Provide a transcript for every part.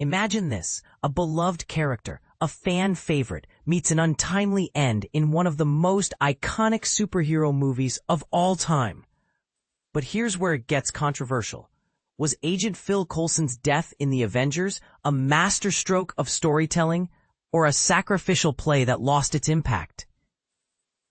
Imagine this, a beloved character, a fan favorite, meets an untimely end in one of the most iconic superhero movies of all time. But here's where it gets controversial. Was Agent Phil Coulson's death in the Avengers a masterstroke of storytelling or a sacrificial play that lost its impact?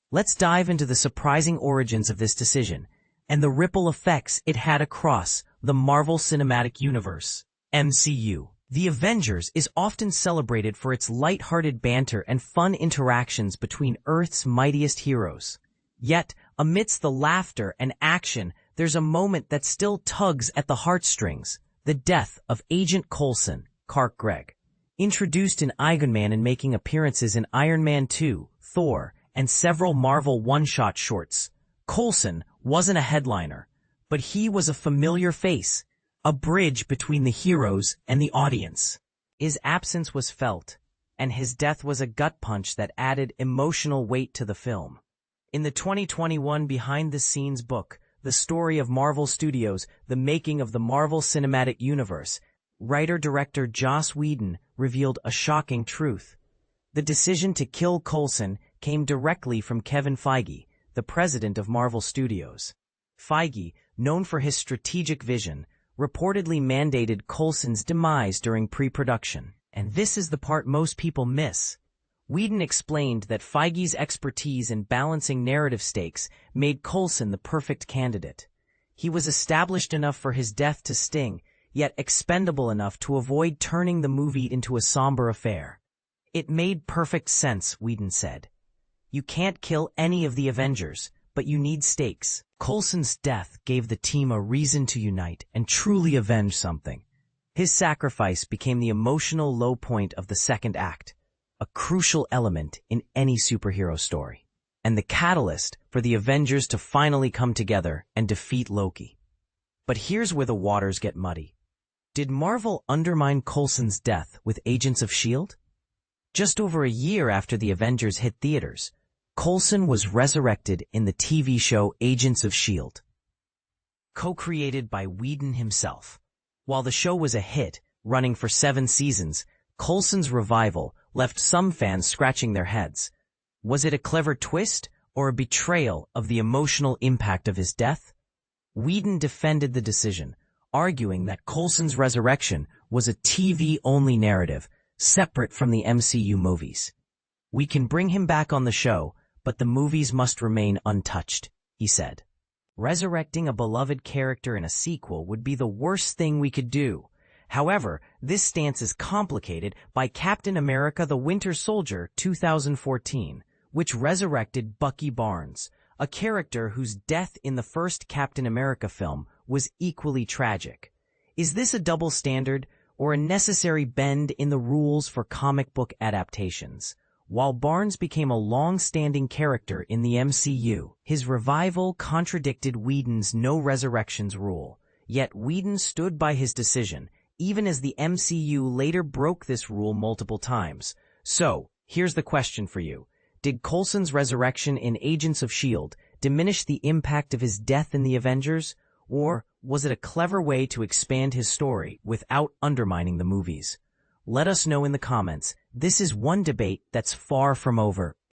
Let's dive into the surprising origins of this decision and the ripple effects it had across the Marvel Cinematic Universe, MCU. The Avengers is often celebrated for its light-hearted banter and fun interactions between Earth's mightiest heroes. Yet, amidst the laughter and action, there's a moment that still tugs at the heartstrings: the death of Agent Coulson, Clark Gregg. Introduced in Iron Man and making appearances in Iron Man 2, Thor, and several Marvel one-shot shorts, Coulson wasn't a headliner, but he was a familiar face, a bridge between the heroes and the audience. His absence was felt, and his death was a gut punch that added emotional weight to the film. In the 2021 behind-the-scenes book, The Story of Marvel Studios, The Making of the Marvel Cinematic Universe, writer-director Joss Whedon revealed a shocking truth. The decision to kill Coulson came directly from Kevin Feige, the president of Marvel Studios. Feige, known for his strategic vision, reportedly mandated Coulson's demise during pre-production. And this is the part most people miss. Whedon explained that Feige's expertise in balancing narrative stakes made Coulson the perfect candidate. He was established enough for his death to sting, yet expendable enough to avoid turning the movie into a somber affair. It made perfect sense, Whedon said. You can't kill any of the Avengers, but you need stakes. Coulson's death gave the team a reason to unite and truly avenge something. His sacrifice became the emotional low point of the second act, a crucial element in any superhero story, and the catalyst for the Avengers to finally come together and defeat Loki. But here's where the waters get muddy. Did Marvel undermine Coulson's death with Agents of S.H.I.E.L.D? Just over a year after the Avengers hit theaters, Coulson was resurrected in the TV show Agents of S.H.I.E.L.D, co-created by Whedon himself. While the show was a hit, running for 7 seasons, Coulson's revival left some fans scratching their heads. Was it a clever twist or a betrayal of the emotional impact of his death? Whedon defended the decision, arguing that Coulson's resurrection was a TV-only narrative, separate from the MCU movies. We can bring him back on the show, but the movies must remain untouched, he said. Resurrecting a beloved character in a sequel would be the worst thing we could do. However, this stance is complicated by Captain America the Winter Soldier 2014, which resurrected Bucky Barnes, a character whose death in the first Captain America film was equally tragic. Is this a double standard or a necessary bend in the rules for comic book adaptations? While Barnes became a long-standing character in the MCU, his revival contradicted Whedon's no resurrections rule. Yet Whedon stood by his decision, even as the MCU later broke this rule multiple times. So, here's the question for you. Did Coulson's resurrection in Agents of S.H.I.E.L.D. diminish the impact of his death in the Avengers? Or was it a clever way to expand his story without undermining the movies? Let us know in the comments. This is one debate that's far from over.